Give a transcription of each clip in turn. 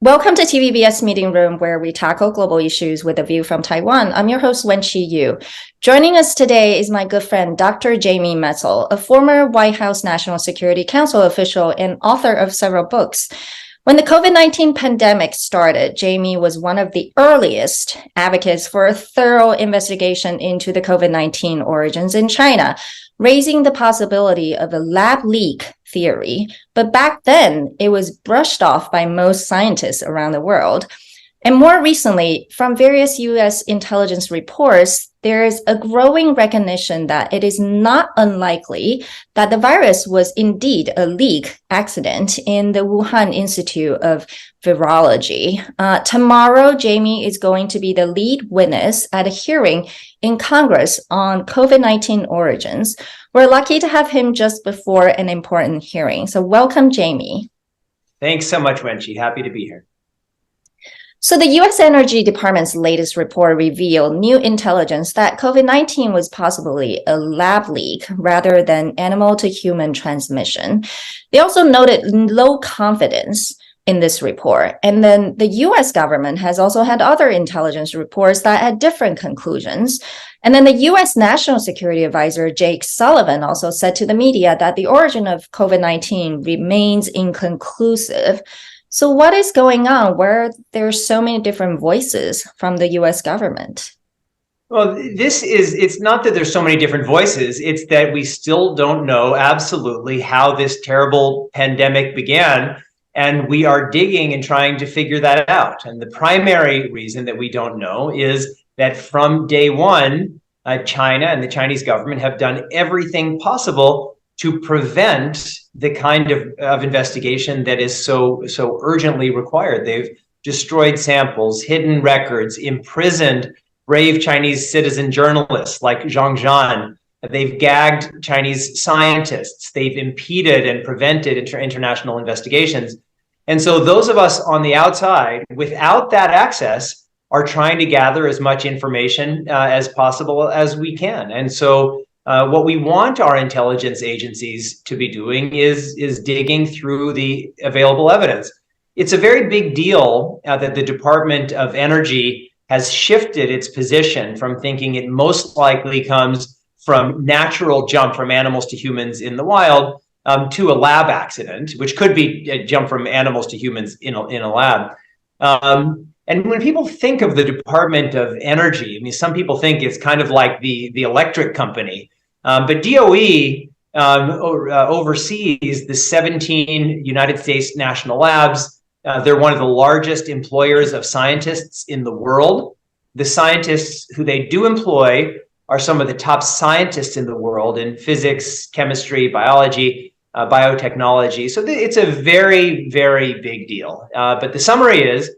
Welcome to TVBS Meeting Room, where we tackle global issues with a view from Taiwan. I'm your host, Wenqi Yu. Joining us today is my good friend, Dr. Jamie Metzl, a former White House National Security Council official and author of several books. When the COVID-19 pandemic started, Jamie was one of the earliest advocates for a thorough investigation into the COVID-19 origins in China, raising the possibility of a lab leak theory. But back then, it was brushed off by most scientists around the world. And more recently, from various U.S. intelligence reports, there is a growing recognition that it is not unlikely that the virus was indeed a leak accident in the Wuhan Institute of Virology. Tomorrow, Jamie is going to be the lead witness at a hearing in Congress on COVID-19 origins. We're lucky to have him just before an important hearing. So welcome, Jamie. Thanks so much, Wenqi. Happy to be here. So the U.S. Energy Department's latest report revealed new intelligence that COVID-19 was possibly a lab leak rather than animal to human transmission. They also noted low confidence in this report. And then the U.S. government has also had other intelligence reports that had different conclusions. And then the U.S. National Security Advisor, Jake Sullivan, also said to the media that the origin of COVID-19 remains inconclusive. So what is going on where there's so many different voices from the U.S. government? Well, it's not that there's so many different voices. It's that we still don't know absolutely how this terrible pandemic began. And we are digging and trying to figure that out. And the primary reason that we don't know is that from day one, China and the Chinese government have done everything possible to prevent the kind of investigation that is so urgently required. They've destroyed samples, hidden records, imprisoned brave Chinese citizen journalists like Zhang Zhan. They've gagged Chinese scientists. They've impeded and prevented international investigations. And so those of us on the outside, without that access, are trying to gather as much information as possible as we can. And so what we want our intelligence agencies to be doing is digging through the available evidence. It's a very big deal that the Department of Energy has shifted its position from thinking it most likely comes from natural jump from animals to humans in the wild to a lab accident, which could be a jump from animals to humans in a lab. And when people think of the Department of Energy, I mean, some people think it's kind of like the electric company. But DOE oversees the 17 United States national labs. They're one of the largest employers of scientists in the world. The scientists who they do employ are some of the top scientists in the world in physics, chemistry, biology, biotechnology. So it's a very, very big deal. But the summary is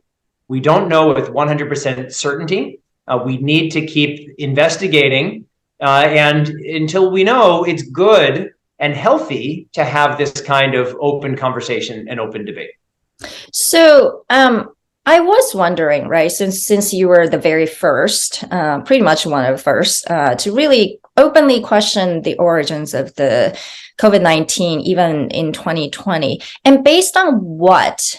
we don't know with 100% certainty. We need to keep investigating. And until we know, it's good and healthy to have this kind of open conversation and open debate. So I was wondering, right, since you were the very first, pretty much one of the first, to really openly question the origins of the COVID-19, even in 2020. And based on what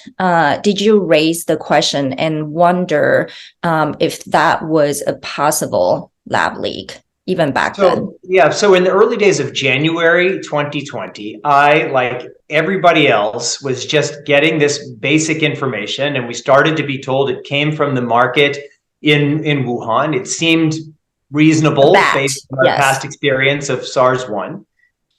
did you raise the question and wonder if that was a possible lab leak? Even back then. Yeah, so in the early days of January 2020, I, like everybody else, was just getting this basic information, and we started to be told it came from the market in Wuhan. It seemed reasonable based on our past experience of SARS-1.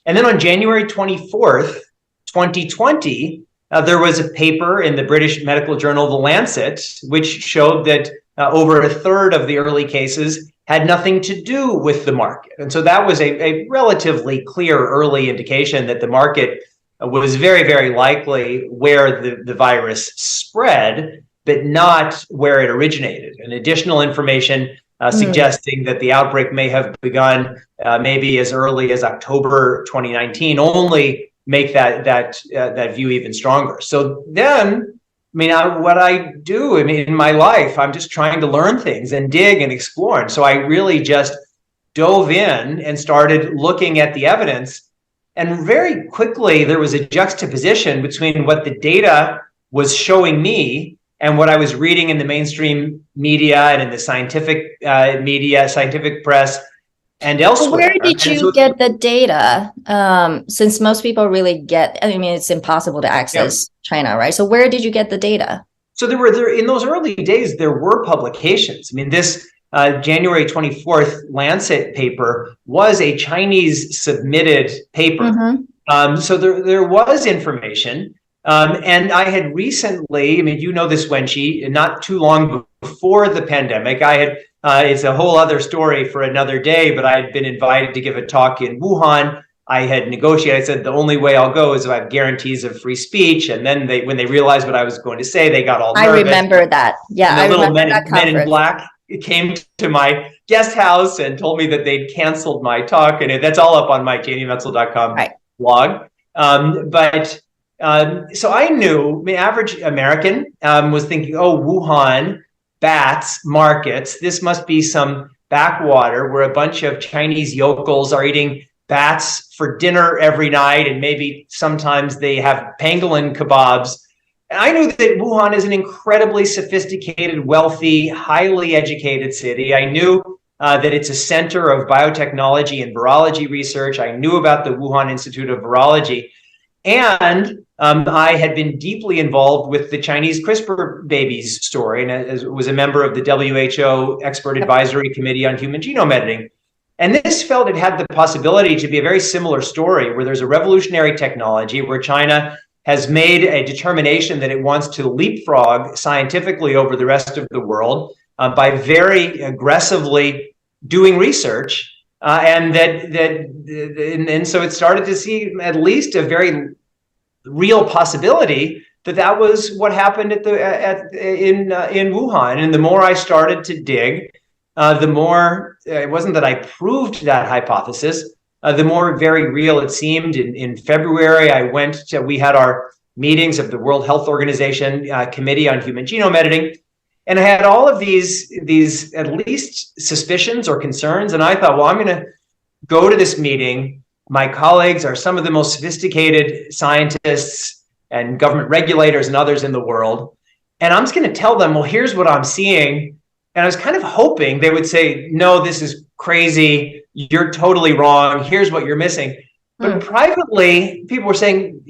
And then on January 24th, 2020, there was a paper in the British medical journal, The Lancet, which showed that over a third of the early cases had nothing to do with the market. And so that was a relatively clear early indication that the market was very, very likely where the virus spread, but not where it originated. And additional information suggesting that the outbreak may have begun maybe as early as October 2019 only make that view even stronger. So then, I mean, what I do in my life, I'm just trying to learn things and dig and explore. And so I really just dove in and started looking at the evidence. And very quickly, there was a juxtaposition between what the data was showing me and what I was reading in the mainstream media and in the scientific media, scientific press, and elsewhere. Where did you get the data? Since most people really get, I mean, it's impossible to access China, right? So where did you get the data? So there in those early days, there were publications. I mean, this January 24th Lancet paper was a Chinese submitted paper. So there was information. And I had recently, I mean, you know this, Wenqi, not too long before the pandemic, I had, it's a whole other story for another day, but I had been invited to give a talk in Wuhan. I had negotiated, I said, the only way I'll go is if I have guarantees of free speech. And then when they realized what I was going to say, they got all nervous. I remember that. Yeah, and the little men in black came to my guest house and told me that they'd canceled my talk. And that's all up on my jamiemetzl.com blog. So I knew, I mean, average American was thinking, oh, Wuhan, bats, markets, this must be some backwater where a bunch of Chinese yokels are eating bats for dinner every night, and maybe sometimes they have pangolin kebabs. And I knew that Wuhan is an incredibly sophisticated, wealthy, highly educated city. I knew that it's a center of biotechnology and virology research. I knew about the Wuhan Institute of Virology. And I had been deeply involved with the Chinese CRISPR babies story, and was a member of the WHO Expert Advisory Committee on Human Genome Editing. And this felt it had the possibility to be a very similar story where there's a revolutionary technology where China has made a determination that it wants to leapfrog scientifically over the rest of the world by very aggressively doing research. And so it started to see at least a very real possibility that was what happened in Wuhan. And the more I started to dig, the more it wasn't that I proved that hypothesis, the more very real it seemed. In February, we had our meetings of the World Health Organization Committee on Human Genome Editing. And I had all of these at least suspicions or concerns. And I thought, well, I'm going to go to this meeting. My colleagues are some of the most sophisticated scientists and government regulators and others in the world. And I'm just going to tell them, well, here's what I'm seeing. And I was kind of hoping they would say, no, this is crazy. You're totally wrong. Here's what you're missing. But privately, people were saying,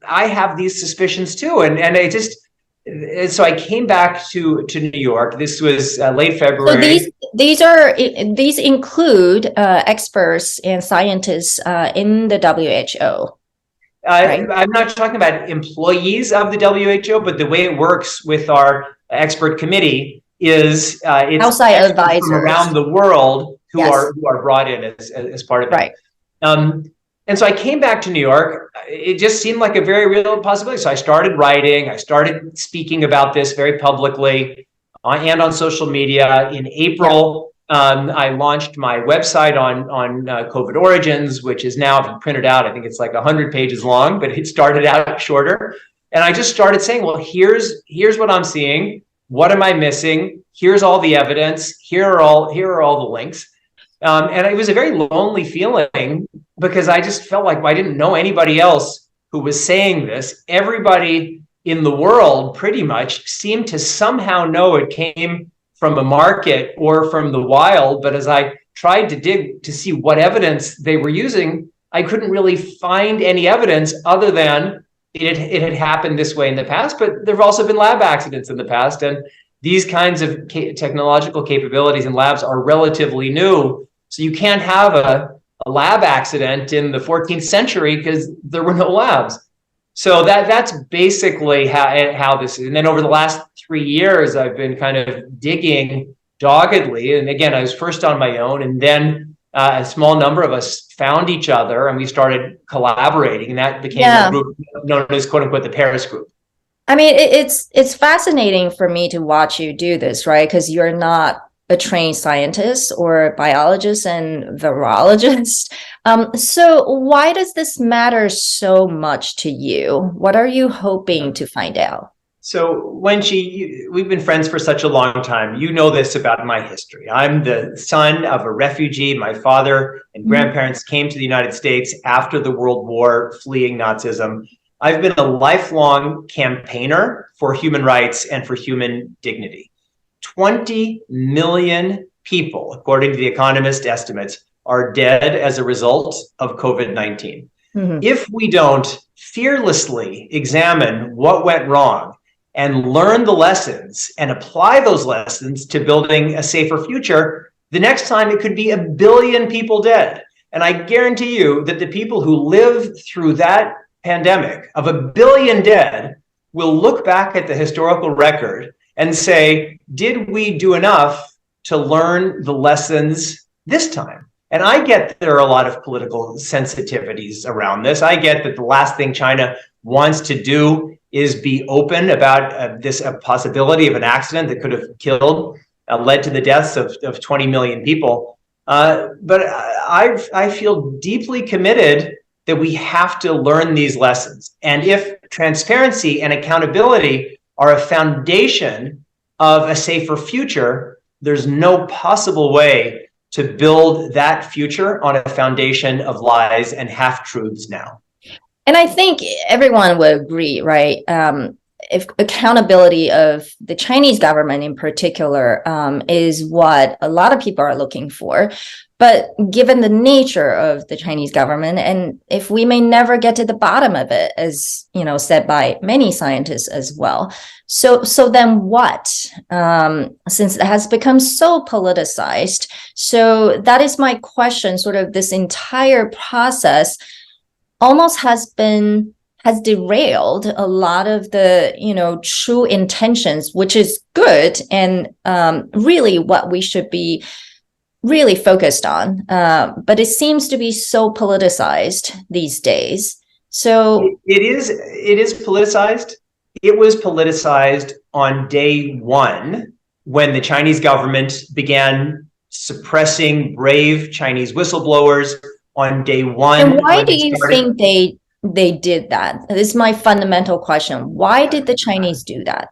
I have these suspicions too. And so I came back to New York. This was late February. So these include experts and scientists in the WHO. Right? I'm not talking about employees of the WHO, but the way it works with our expert committee is it's outside advisors from around the world who are brought in as part of it. Right. And so I came back to New York. It just seemed like a very real possibility. So I started writing. I started speaking about this very publicly and on social media. In April, I launched my website on COVID origins, which is now, if you print it out, I think it's like 100 pages long, but it started out shorter. And I just started saying, well, here's what I'm seeing. What am I missing? Here's all the evidence. Here are all the links. And it was a very lonely feeling because I just felt like I didn't know anybody else who was saying this. Everybody in the world pretty much seemed to somehow know it came from a market or from the wild. But as I tried to dig to see what evidence they were using, I couldn't really find any evidence other than it had happened this way in the past. But there have also been lab accidents in the past. And these kinds of technological capabilities in labs are relatively new. So you can't have a lab accident in the 14th century because there were no labs. So that's basically how this is. And then over the last 3 years, I've been kind of digging doggedly. And again, I was first on my own, and then a small number of us found each other and we started collaborating, and that became a group known as, quote unquote, the Paris Group. I mean, it's fascinating for me to watch you do this, right? Because you're not a trained scientist or biologist and virologist. So why does this matter so much to you? What are you hoping to find out? So Wenqi, we've been friends for such a long time. You know this about my history. I'm the son of a refugee. My father and grandparents came to the United States after the World War, fleeing Nazism. I've been a lifelong campaigner for human rights and for human dignity. 20 million people, according to The Economist estimates, are dead as a result of COVID-19. Mm-hmm. If we don't fearlessly examine what went wrong and learn the lessons and apply those lessons to building a safer future, the next time it could be 1 billion people dead. And I guarantee you that the people who live through that pandemic of 1 billion dead will look back at the historical record and say, did we do enough to learn the lessons this time? And I get that there are a lot of political sensitivities around this. I get that the last thing China wants to do is be open about this possibility of an accident that could have led to the deaths of 20 million people. But I feel deeply committed that we have to learn these lessons. And if transparency and accountability are a foundation of a safer future, there's no possible way to build that future on a foundation of lies and half-truths now. And I think everyone would agree, right? If accountability of the Chinese government in particular is what a lot of people are looking for. But given the nature of the Chinese government, and if we may never get to the bottom of it, as said by many scientists as well. So then what? Since it has become so politicized. So that is my question. Sort of this entire process almost has derailed a lot of the true intentions, which is good and really what we should be really focused on, but it seems to be so politicized these days. So it is politicized. It was politicized on day one when the Chinese government began suppressing brave Chinese whistleblowers on day one. And why do you think they did that? This is my fundamental question. Why did the Chinese do that?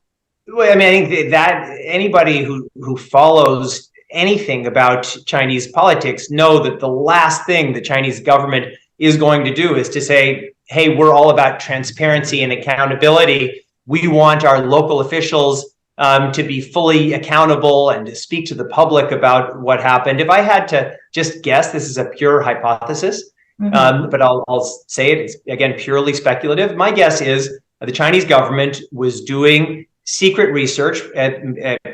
Well, I mean, I think that anybody who follows anything about Chinese politics know that the last thing the Chinese government is going to do is to say, hey, we're all about transparency and accountability. We want our local officials to be fully accountable and to speak to the public about what happened. If I had to just guess, this is a pure hypothesis, but I'll say it, it's again purely speculative. My guess is the Chinese government was doing secret research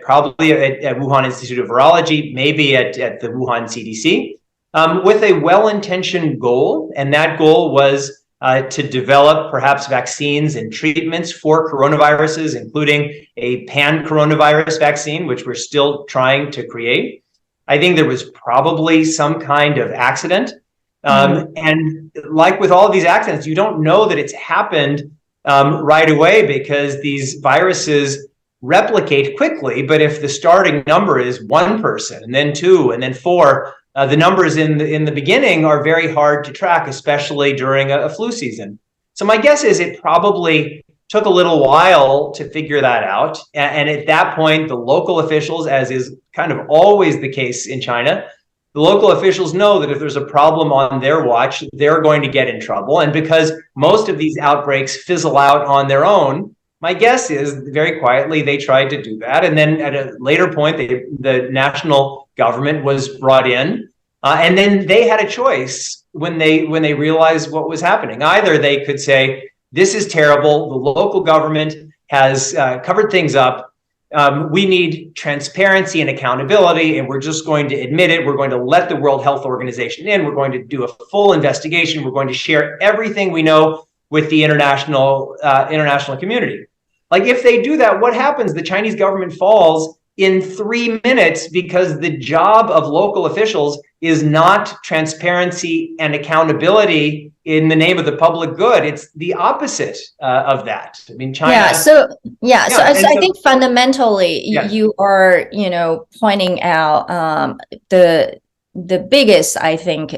probably at Wuhan Institute of Virology, maybe at the Wuhan CDC, with a well-intentioned goal. And that goal was to develop perhaps vaccines and treatments for coronaviruses, including a pan-coronavirus vaccine, which we're still trying to create. I think there was probably some kind of accident. And like with all of these accidents, you don't know that it's happened right away because these viruses replicate quickly. But if the starting number is 1 person and then 2 and then 4, the numbers in the beginning are very hard to track, especially during a flu season. So my guess is it probably took a little while to figure that out. And at that point, the local officials, as is kind of always the case in China, the local officials know that if there's a problem on their watch, they're going to get in trouble. And because most of these outbreaks fizzle out on their own, my guess is very quietly they tried to do that. And then at a later point, the national government was brought in. And then they had a choice when they realized what was happening. Either they could say, this is terrible. The local government has covered things up. We need transparency and accountability, and we're just going to admit it. We're going to let the World Health Organization in. We're going to do a full investigation. We're going to share everything we know with the international community. Like if they do that, what happens? The Chinese government falls in 3 minutes because the job of local officials is not transparency and accountability in the name of the public good. It's the opposite of that. I mean, China. So I think fundamentally you are, pointing out the biggest, I think,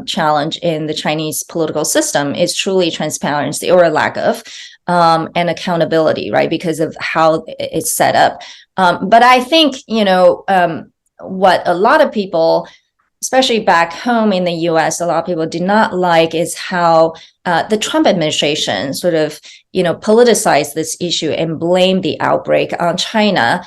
challenge in the Chinese political system is truly transparency or a lack of, and accountability, right? Because of how it's set up. But I think, what a lot of people, especially back home in the US, a lot of people do not like is how the Trump administration sort of, politicized this issue and blamed the outbreak on China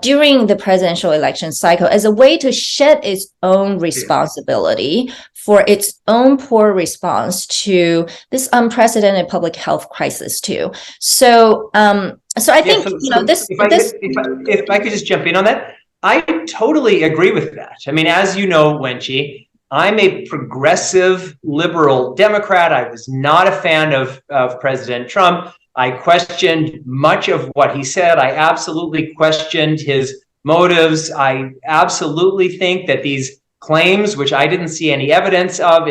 during the presidential election cycle as a way to shed its own responsibility for its own poor response to this unprecedented public health crisis too. So I think, if I could just jump in on that, I totally agree with that. I mean, as you know, Wenqi, I'm a progressive liberal Democrat. I was not a fan of President Trump. I questioned much of what he said. I absolutely questioned his motives. I absolutely think that these claims, which I didn't see any evidence of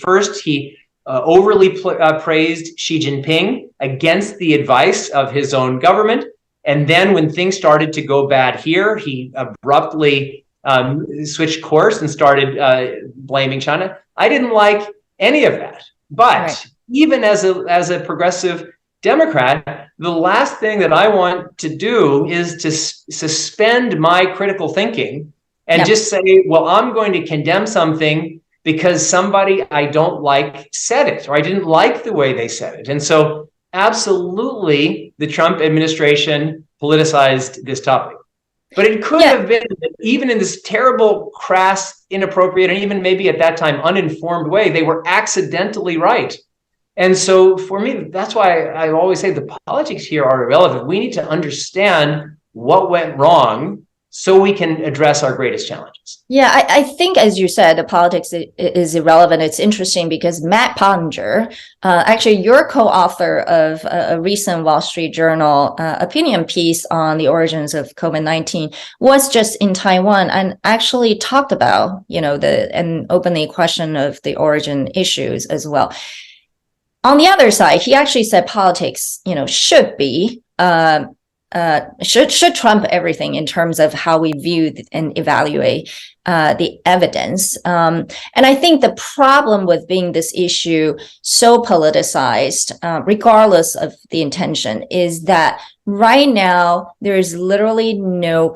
first, he overly praised Xi Jinping against the advice of his own government. And then when things started to go bad here, he abruptly switched course and started blaming China. I didn't like any of that. But even as a progressive Democrat, the last thing that I want to do is to suspend my critical thinking and just say, well, I'm going to condemn something because somebody I don't like said it, or I didn't like the way they said it. And so absolutely, the Trump administration politicized this topic. But it could have been that even in this terrible, crass, inappropriate, and even maybe at that time uninformed way, they were accidentally right. And so for me, that's why I always say the politics here are irrelevant. We need to understand what went wrong so we can address our greatest challenges. Yeah, I think, as you said, the politics is irrelevant. It's interesting because Matt Pottinger, actually your co-author of a recent Wall Street Journal opinion piece on the origins of COVID-19, was just in Taiwan and actually talked about, and openly questioned of the origin issues as well. On the other side, he actually said politics, should be should trump everything in terms of how we view and evaluate the evidence. And I think the problem with being this issue so politicized, regardless of the intention, is that right now there is literally no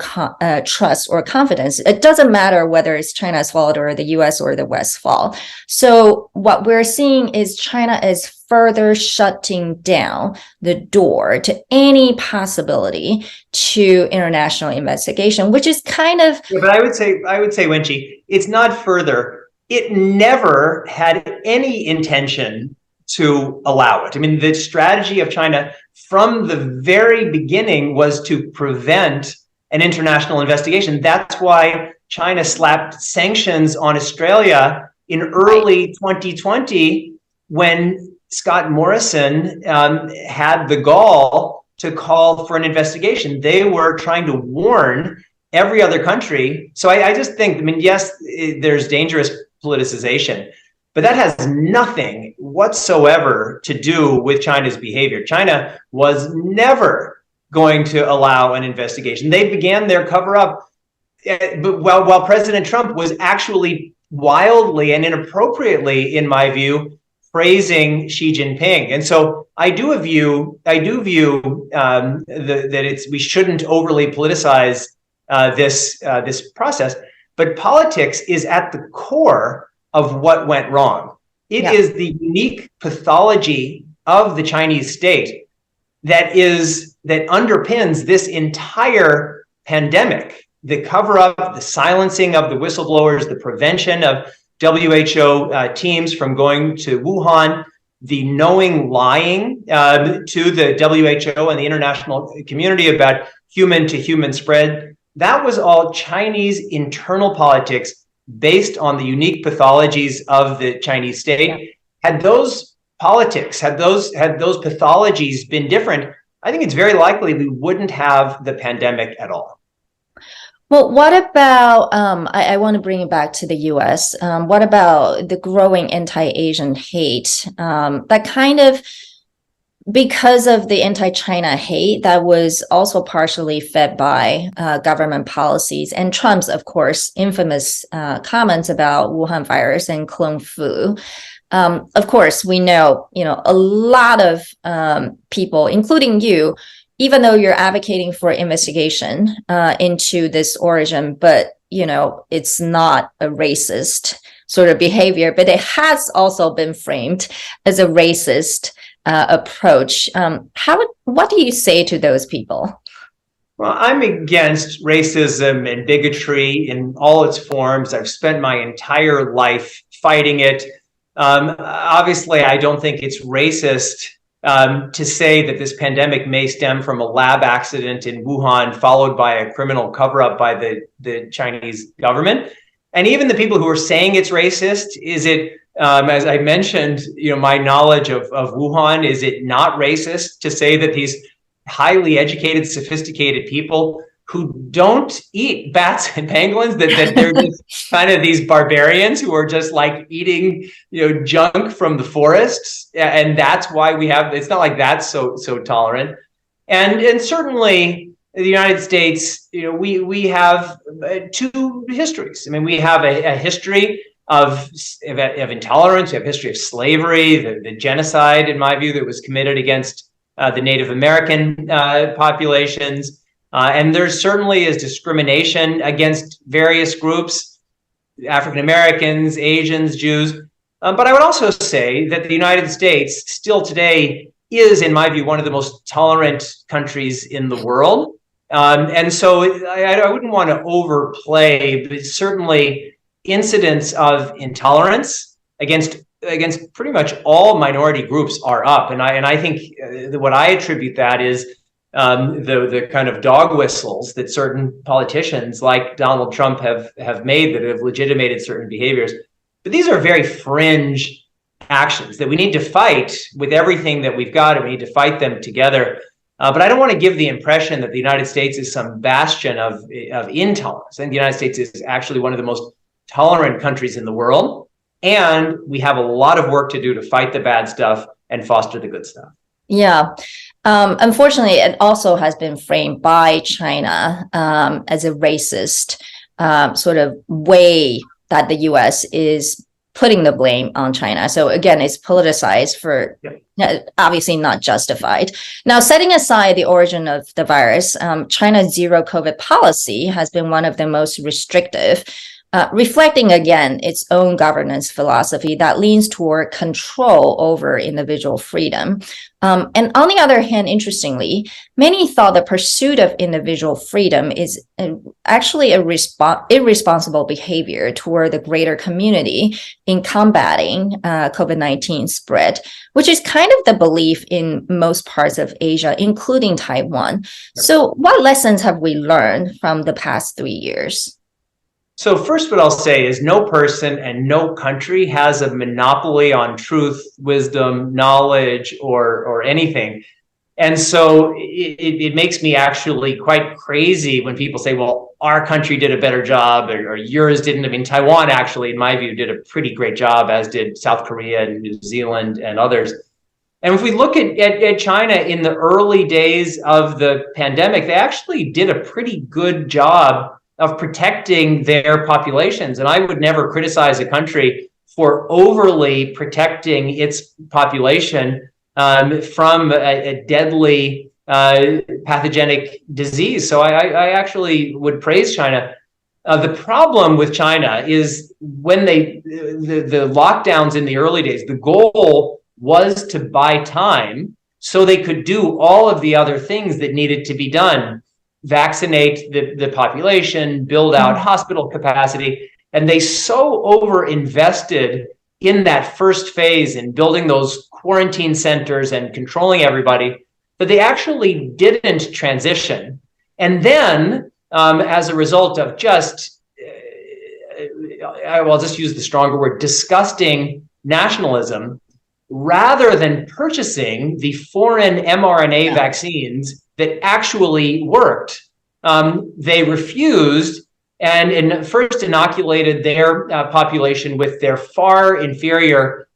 trust or confidence. It doesn't matter whether it's China's fault or the US or the West's fault. So what we're seeing is China is further shutting down the door to any possibility to international investigation, which is kind of... Yeah, but I would say, Wenqi, it's not further. It never had any intention to allow it. I mean, the strategy of China from the very beginning was to prevent an international investigation. That's why China slapped sanctions on Australia in early 2020 when Scott Morrison had the gall to call for an investigation. They were trying to warn every other country. So I just think, yes, there's dangerous politicization, but that has nothing whatsoever to do with China's behavior. China was never going to allow an investigation. They began their cover-up while President Trump was actually wildly and inappropriately, in my view, praising Xi Jinping. And so I do view that we shouldn't overly politicize this process, but politics is at the core of what went wrong. It is the unique pathology of the Chinese state that underpins this entire pandemic. The cover-up, the silencing of the whistleblowers, the prevention of WHO teams from going to Wuhan, the knowing lying to the WHO and the international community about human-to-human spread. That was all Chinese internal politics based on the unique pathologies of the Chinese state. Had those pathologies been different, I think it's very likely we wouldn't have the pandemic at all. Well, what about, I want to bring it back to the US. What about the growing anti-Asian hate? That kind of, because of the anti-China hate, that was also partially fed by government policies and Trump's, of course, infamous comments about Wuhan virus and clone flu. Of course, we know, a lot of people, including you, even though you're advocating for investigation into this origin, but, it's not a racist sort of behavior, but it has also been framed as a racist approach. What do you say to those people? Well, I'm against racism and bigotry in all its forms. I've spent my entire life fighting it. Obviously, I don't think it's racist to say that this pandemic may stem from a lab accident in Wuhan, followed by a criminal cover-up by the Chinese government. And even the people who are saying it's racist, is it, as I mentioned, my knowledge of Wuhan, is it not racist to say that these highly educated, sophisticated people who don't eat bats and penguins, that they're just kind of these barbarians who are just like eating, junk from the forests, and that's why we have. It's not like that's so tolerant, and certainly the United States, we have two histories. I mean, we have a history of intolerance. We have a history of slavery, the genocide, in my view, that was committed against the Native American populations. And there certainly is discrimination against various groups, African Americans, Asians, Jews. But I would also say that the United States still today is, in my view, one of the most tolerant countries in the world. And so I wouldn't want to overplay, but certainly incidents of intolerance against pretty much all minority groups are up. And I think what I attribute that is the kind of dog whistles that certain politicians like Donald Trump have made that have legitimated certain behaviors. But these are very fringe actions that we need to fight with everything that we've got, and we need to fight them together. But I don't want to give the impression that the United States is some bastion of intolerance. I think the United States is actually one of the most tolerant countries in the world. And we have a lot of work to do to fight the bad stuff and foster the good stuff. Yeah. Unfortunately, it also has been framed by China as a racist sort of way that the U.S. is putting the blame on China. So again, it's politicized for obviously not justified. Now, setting aside the origin of the virus, China's zero COVID policy has been one of the most restrictive, reflecting again its own governance philosophy that leans toward control over individual freedom. And on the other hand, interestingly, many thought the pursuit of individual freedom is actually a irresponsible behavior toward the greater community in combating COVID-19 spread, which is kind of the belief in most parts of Asia, including Taiwan. So what lessons have we learned from the past 3 years? So first, what I'll say is no person and no country has a monopoly on truth, wisdom, knowledge, or anything. And so it makes me actually quite crazy when people say, well, our country did a better job or yours didn't. I mean, Taiwan actually, in my view, did a pretty great job, as did South Korea and New Zealand and others. And if we look at China in the early days of the pandemic, they actually did a pretty good job of protecting their populations. And I would never criticize a country for overly protecting its population from a deadly pathogenic disease. So I actually would praise China. The problem with China is when the lockdowns in the early days, the goal was to buy time so they could do all of the other things that needed to be done. Vaccinate the population, build out hospital capacity. And they so over-invested in that first phase in building those quarantine centers and controlling everybody that they actually didn't transition. And then as a result of just, I'll just use the stronger word, disgusting nationalism, rather than purchasing the foreign mRNA vaccines that actually worked, they refused and first inoculated their population with their far inferior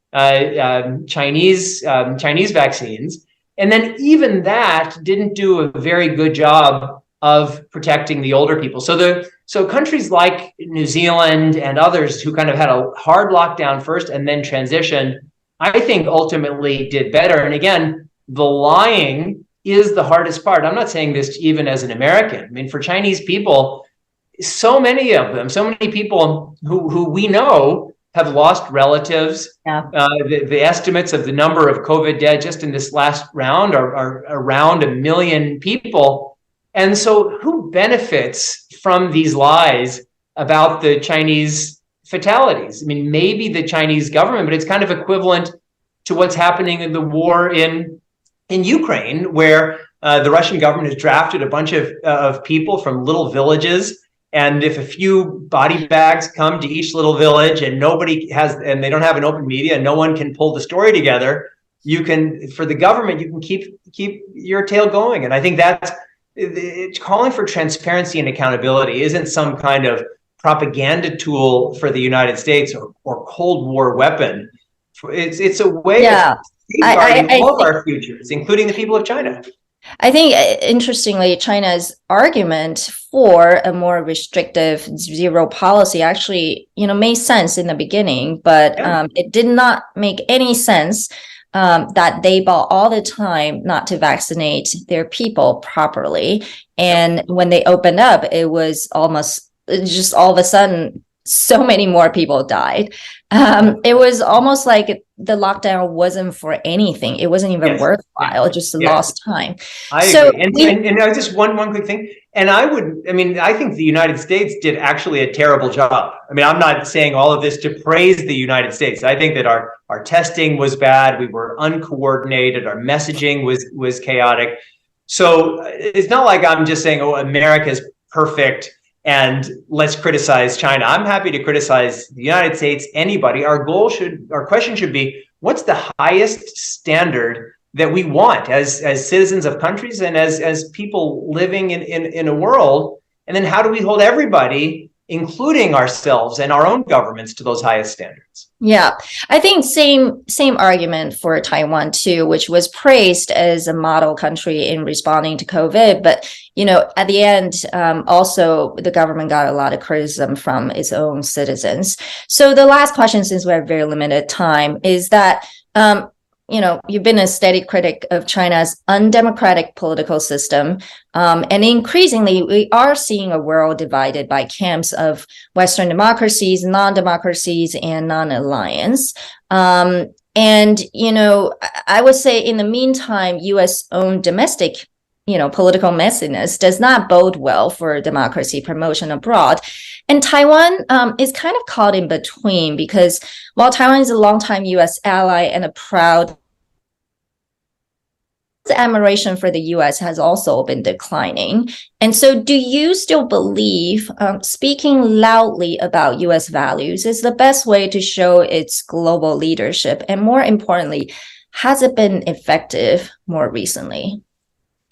Chinese vaccines. And then even that didn't do a very good job of protecting the older people. So countries like New Zealand and others who kind of had a hard lockdown first and then transitioned, I think ultimately did better. And again, the lying is the hardest part. I'm not saying this even as an American. I mean, for Chinese people, so many people who we know have lost relatives. Yeah. The estimates of the number of COVID dead just in this last round are around 1 million people. And so who benefits from these lies about the Chinese fatalities? I mean, maybe the Chinese government, but it's kind of equivalent to what's happening in the war in Ukraine, where the Russian government has drafted a bunch of people from little villages. And if a few body bags come to each little village and they don't have an open media, and no one can pull the story together, for the government, you can keep your tail going. And I think it's calling for transparency and accountability isn't some kind of propaganda tool for the United States or Cold War weapon. It's a way of safeguarding all of our futures, including the people of China. I think, interestingly, China's argument for a more restrictive zero policy actually, made sense in the beginning, but it did not make any sense that they bought all the time not to vaccinate their people properly. And when they opened up, it was almost just all of a sudden, so many more people died. It was almost like the lockdown wasn't for anything. It wasn't even worthwhile, just lost time. I agree. And just one quick thing. And I think the United States did actually a terrible job. I mean, I'm not saying all of this to praise the United States. I think that our testing was bad. We were uncoordinated. Our messaging was chaotic. So it's not like I'm just saying, oh, America's perfect and let's criticize China. I'm happy to criticize the United States, anybody. Our question should be, what's the highest standard that we want as citizens of countries and as people living in a world? And then how do we hold everybody, including ourselves and our own governments, to those highest standards? Yeah, I think same argument for Taiwan too, which was praised as a model country in responding to COVID. But, at the end, also the government got a lot of criticism from its own citizens. So the last question, since we have very limited time, is that, you've been a steady critic of China's undemocratic political system. And increasingly, we are seeing a world divided by camps of Western democracies, non-democracies, and non-alliance. And, I would say in the meantime, U.S.-owned domestic political messiness does not bode well for democracy promotion abroad. And Taiwan is kind of caught in between, because while Taiwan is a longtime U.S. ally and a proud, the admiration for the U.S. has also been declining. And so do you still believe speaking loudly about U.S. values is the best way to show its global leadership? And more importantly, has it been effective more recently?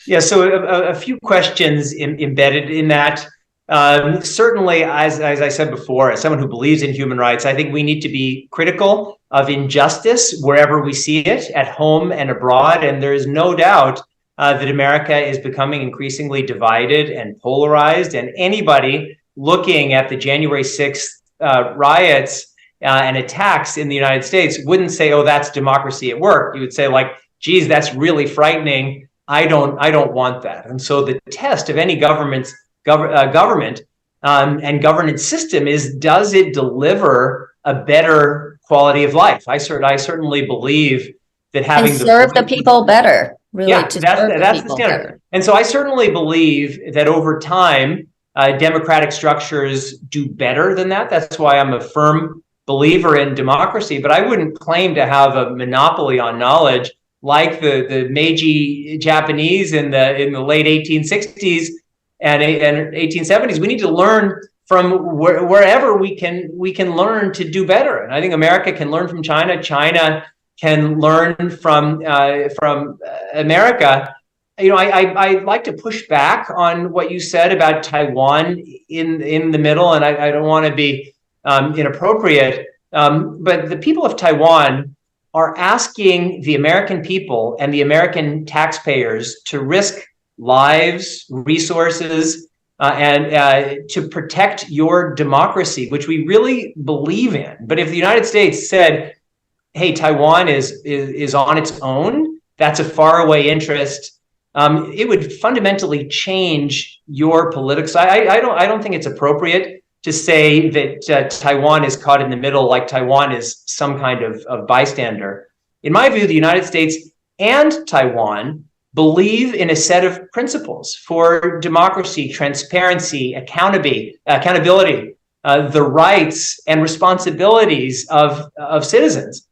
Yeah, so a few questions embedded in that. Certainly, as I said before, as someone who believes in human rights, I think we need to be critical of injustice wherever we see it, at home and abroad. And there is no doubt that America is becoming increasingly divided and polarized. And anybody looking at the January 6th riots and attacks in the United States wouldn't say, oh, that's democracy at work. You would say, like, geez, that's really frightening. I don't want that. And so the test of any government and governance system is, does it deliver a better quality of life? I certainly believe that having and serve the people better. Really, that's the standard. Better. And so I certainly believe that over time, democratic structures do better than that. That's why I'm a firm believer in democracy. But I wouldn't claim to have a monopoly on knowledge like the Meiji Japanese in the late 1860s and 1870s. We need to learn from wherever we can learn to do better. And I think America can learn from China. China can learn from America. I like to push back on what you said about Taiwan in the middle, and I don't want to be inappropriate. But the people of Taiwan are asking the American people and the American taxpayers to risk lives, resources, and to protect your democracy, which we really believe in. But if the United States said, hey, Taiwan is on its own, that's a faraway interest, it would fundamentally change your political side. I don't think it's appropriate to say that Taiwan is caught in the middle, like Taiwan is some kind of bystander. In my view, the United States and Taiwan believe in a set of principles for democracy, transparency, accountability, the rights and responsibilities of citizens.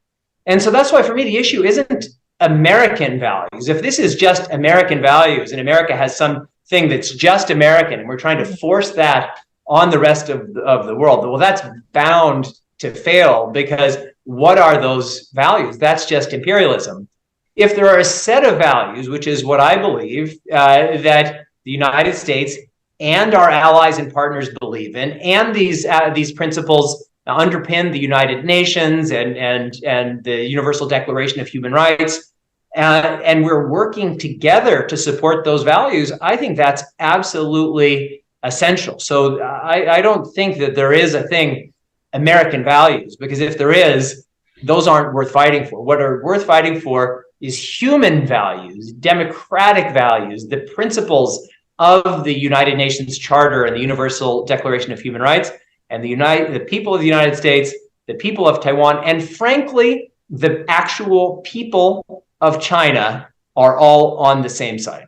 And so that's why, for me, the issue isn't American values. If this is just American values and America has something that's just American and we're trying to force that on the rest of the world, well, that's bound to fail, because what are those values? That's just imperialism. If there are a set of values, which is what I believe, that the United States and our allies and partners believe in, and these principles underpin the United Nations and the Universal Declaration of Human Rights, and we're working together to support those values, I think that's absolutely essential. So I don't think that there is a thing, American values, because if there is, those aren't worth fighting for. What are worth fighting for is human values, democratic values, the principles of the United Nations Charter and the Universal Declaration of Human Rights, and the people of the United States, the people of Taiwan, and frankly, the actual people of China are all on the same side.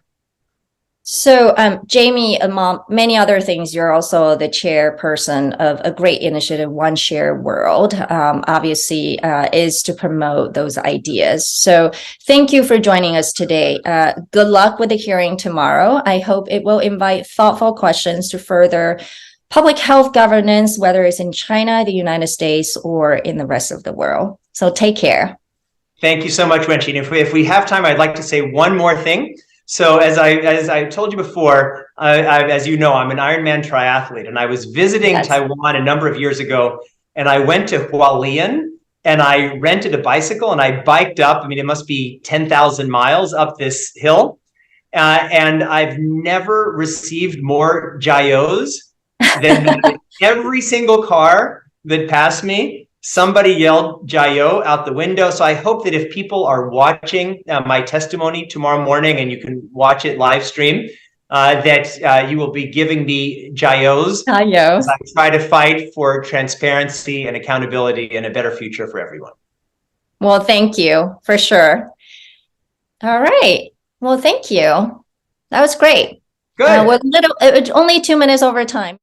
So, Jamie, among many other things, you're also the chairperson of a great initiative, One Share World, obviously is to promote those ideas. So thank you for joining us today. Good luck with the hearing tomorrow. I hope it will invite thoughtful questions to further public health governance, whether it's in China, the United States, or in the rest of the world. So take care. Thank you so much, Wenqi. If we have time, I'd like to say one more thing. So as I told you before, as you know, I'm an Ironman triathlete, and I was visiting Taiwan a number of years ago, and I went to Hualien, and I rented a bicycle, and I biked up. I mean, it must be 10,000 miles up this hill, and I've never received more jiayos than every single car that passed me. Somebody yelled "Jiao" out the window. So I hope that if people are watching my testimony tomorrow morning, and you can watch it live stream, that you will be giving me Jiaos as I try to fight for transparency and accountability and a better future for everyone. Well, thank you for sure. All right. Well, thank you. That was great. Good. We're only 2 minutes over time.